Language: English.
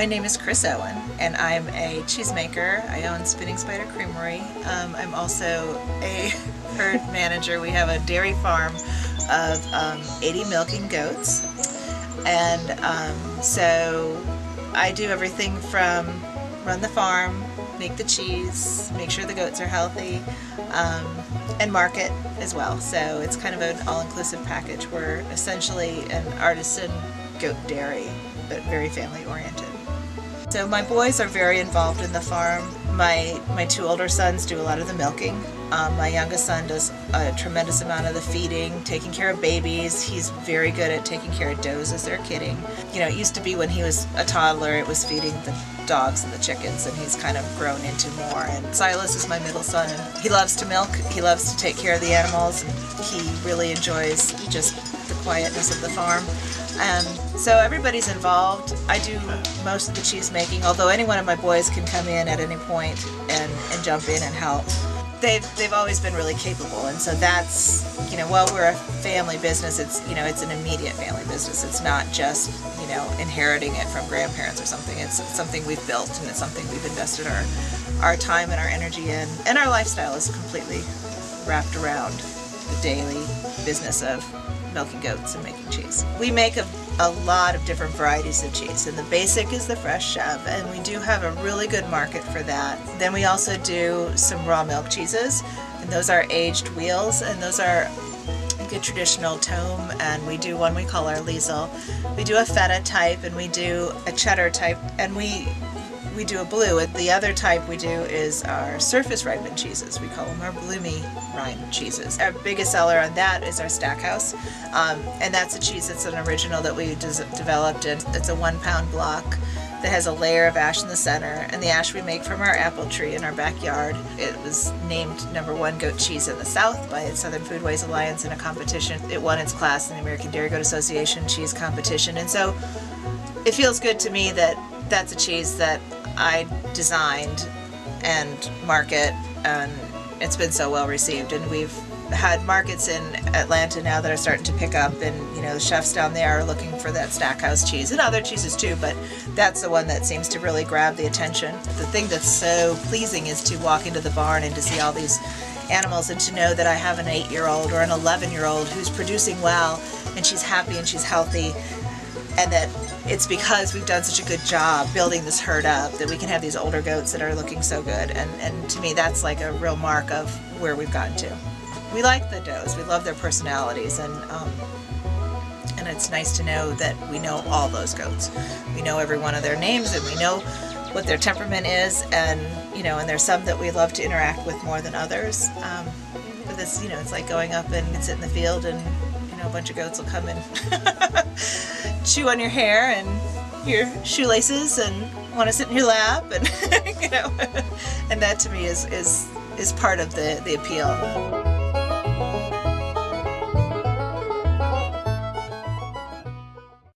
My name is Chris Owen, and I'm a cheesemaker. I own Spinning Spider Creamery. I'm also a herd manager. We have a dairy farm of 80 milking goats, and so I do everything from run the farm, make the cheese, make sure the goats are healthy, and market as well. So it's kind of an all-inclusive package. We're essentially an artisan goat dairy, but very family-oriented. So my boys are very involved in the farm. My two older sons do a lot of the milking. My youngest son does a tremendous amount of the feeding, taking care of babies. He's very good at taking care of does as they're kidding. You know, it used to be when he was a toddler, it was feeding the dogs and the chickens, and he's kind of grown into more. And Silas is my middle son, and he loves to milk. He loves to take care of the animals, and he really enjoys just the quietness of the farm. So everybody's involved. I do most of the cheese making, although any one of my boys can come in at any point and jump in and help. They've always been really capable, and so that's, you know, while we're a family business, it's, you know, it's an immediate family business. It's not just, you know, inheriting it from grandparents or something. It's something we've built, and it's something we've invested our time and our energy in, and our lifestyle is completely wrapped around the daily business of milking goats and making cheese. We make a lot of different varieties of cheese, and the basic is the fresh shove, and we do have a really good market for that. Then we also do some raw milk cheeses, and those are aged wheels, and those are a good traditional tome, and we do one we call our Liesel. We do a feta type, and we do a cheddar type, and we do a blue. And the other type we do is our surface ripened cheeses. We call them our bloomy rind cheeses. Our biggest seller on that is our Stackhouse, and that's a cheese that's an original that we developed, and it's a 1 pound block that has a layer of ash in the center, and the ash we make from our apple tree in our backyard. It was named #1 goat cheese in the South by the Southern Foodways Alliance in a competition. It won its class in the American Dairy Goat Association cheese competition, and so it feels good to me that that's a cheese that I designed and market, and it's been so well received. And we've had markets in Atlanta now that are starting to pick up, and you know, the chefs down there are looking for that Stackhouse cheese, and other cheeses too, but that's the one that seems to really grab the attention. The thing that's so pleasing is to walk into the barn and to see all these animals, and to know that I have an 8-year-old or an 11-year-old who's producing well, and she's happy and she's healthy, and that it's because we've done such a good job building this herd up that we can have these older goats that are looking so good. And to me, that's like a real mark of where we've gotten to. We like the does. We love their personalities, and it's nice to know that we know all those goats. We know every one of their names, and we know what their temperament is, and you know, and there's some that we love to interact with more than others. But this, you know, it's like going up and sit in the field, and you know, a bunch of goats will come and chew on your hair and your shoelaces and want to sit in your lap, and you know, and that to me is part of the appeal.